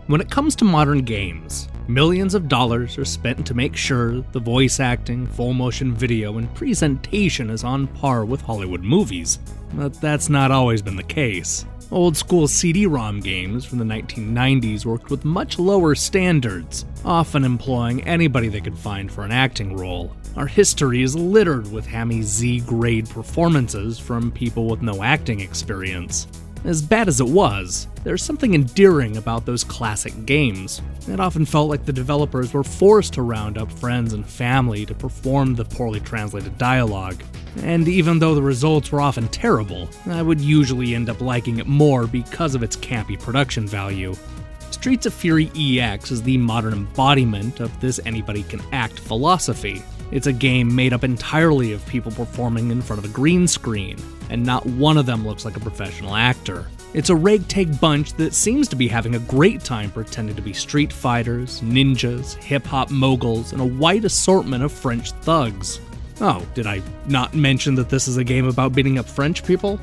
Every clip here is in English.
When it comes to modern games, millions of dollars are spent to make sure the voice acting, full motion video, and presentation is on par with Hollywood movies, but that's not always been the case. Old school CD-ROM games from the 1990s worked with much lower standards, often employing anybody they could find for an acting role. Our history is littered with hammy Z-grade performances from people with no acting experience. As bad as it was, there's something endearing about those classic games. It often felt like the developers were forced to round up friends and family to perform the poorly translated dialogue. And even though the results were often terrible, I would usually end up liking it more because of its campy production value. Streets of Fury EX is the modern embodiment of this anybody-can-act philosophy. It's a game made up entirely of people performing in front of a green screen, and not one of them looks like a professional actor. It's a ragtag bunch that seems to be having a great time pretending to be street fighters, ninjas, hip-hop moguls, and a wide assortment of French thugs. Oh, did I not mention that this is a game about beating up French people?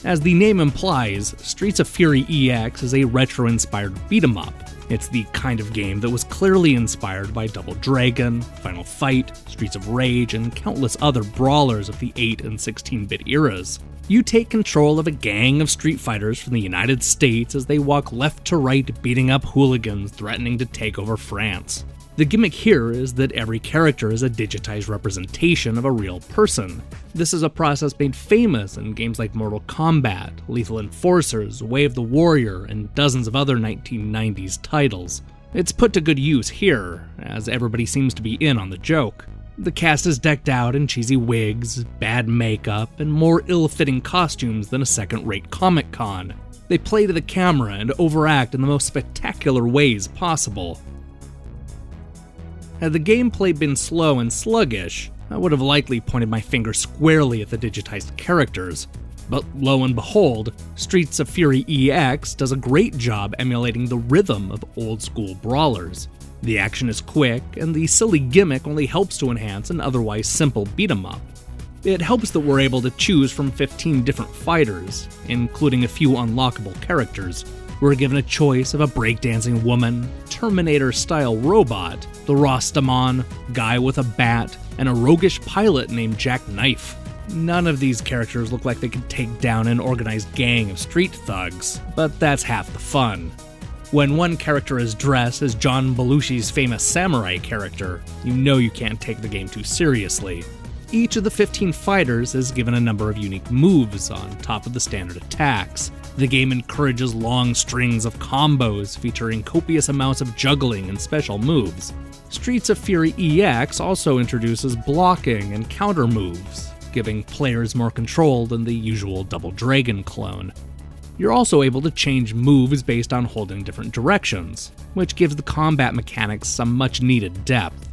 As the name implies, Streets of Fury EX is a retro-inspired beat-em-up. It's the kind of game that was clearly inspired by Double Dragon, Final Fight, Streets of Rage, and countless other brawlers of the 8 and 16-bit eras. You take control of a gang of street fighters from the United States as they walk left to right beating up hooligans threatening to take over France. The gimmick here is that every character is a digitized representation of a real person. This is a process made famous in games like Mortal Kombat, Lethal Enforcers, Way of the Warrior, and dozens of other 1990s titles. It's put to good use here, as everybody seems to be in on the joke. The cast is decked out in cheesy wigs, bad makeup, and more ill-fitting costumes than a second-rate Comic-Con. They play to the camera and overact in the most spectacular ways possible. Had the gameplay been slow and sluggish, I would have likely pointed my finger squarely at the digitized characters. But lo and behold, Streets of Fury EX does a great job emulating the rhythm of old-school brawlers. The action is quick, and the silly gimmick only helps to enhance an otherwise simple beat-em-up. It helps that we're able to choose from 15 different fighters, including a few unlockable characters. We're given a choice of a breakdancing woman, Terminator-style robot, the Rostamon, guy with a bat, and a roguish pilot named Jack Knife. None of these characters look like they could take down an organized gang of street thugs, but that's half the fun. When one character is dressed as John Belushi's famous samurai character, you know you can't take the game too seriously. Each of the 15 fighters is given a number of unique moves on top of the standard attacks. The game encourages long strings of combos featuring copious amounts of juggling and special moves. Streets of Fury EX also introduces blocking and counter moves, giving players more control than the usual Double Dragon clone. You're also able to change moves based on holding different directions, which gives the combat mechanics some much-needed depth.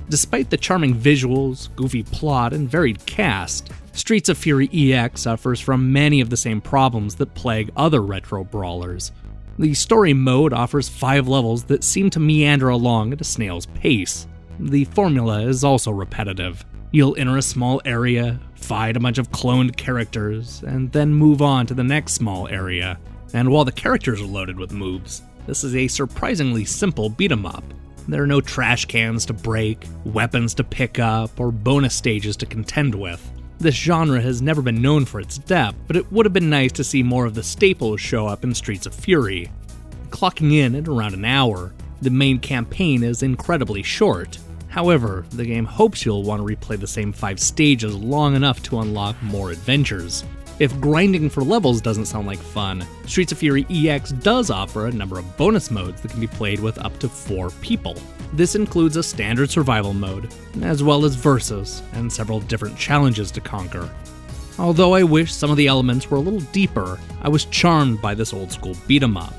Despite the charming visuals, goofy plot, and varied cast, Streets of Fury EX suffers from many of the same problems that plague other retro brawlers. The story mode offers 5 levels that seem to meander along at a snail's pace. The formula is also repetitive. You'll enter a small area, fight a bunch of cloned characters, and then move on to the next small area. And while the characters are loaded with moves, this is a surprisingly simple beat-em-up. There are no trash cans to break, weapons to pick up, or bonus stages to contend with. This genre has never been known for its depth, but it would have been nice to see more of the staples show up in Streets of Fury. Clocking in at around an hour, the main campaign is incredibly short. However, the game hopes you'll want to replay the same 5 stages long enough to unlock more adventures. If grinding for levels doesn't sound like fun, Streets of Fury EX does offer a number of bonus modes that can be played with up to 4 people. This includes a standard survival mode, as well as versus, and several different challenges to conquer. Although I wish some of the elements were a little deeper, I was charmed by this old school beat-em-up.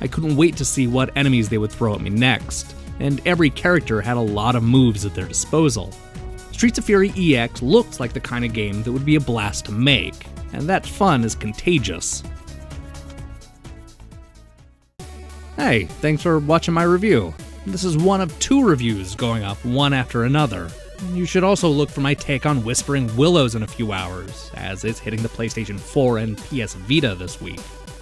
I couldn't wait to see what enemies they would throw at me next, and every character had a lot of moves at their disposal. Streets of Fury EX looks like the kind of game that would be a blast to make, and that fun is contagious. Hey, thanks for watching my review. This is one of 2 reviews going up one after another. You should also look for my take on Whispering Willows in a few hours, as it's hitting the PlayStation 4 and PS Vita this week.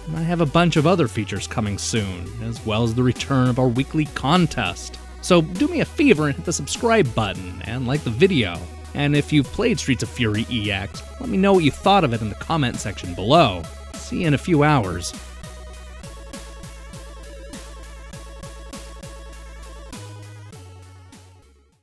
and I have a bunch of other features coming soon, as well as the return of our weekly contest. So do me a favor and hit the subscribe button and like the video. And if you've played Streets of Fury EX, let me know what you thought of it in the comment section below. See you in a few hours.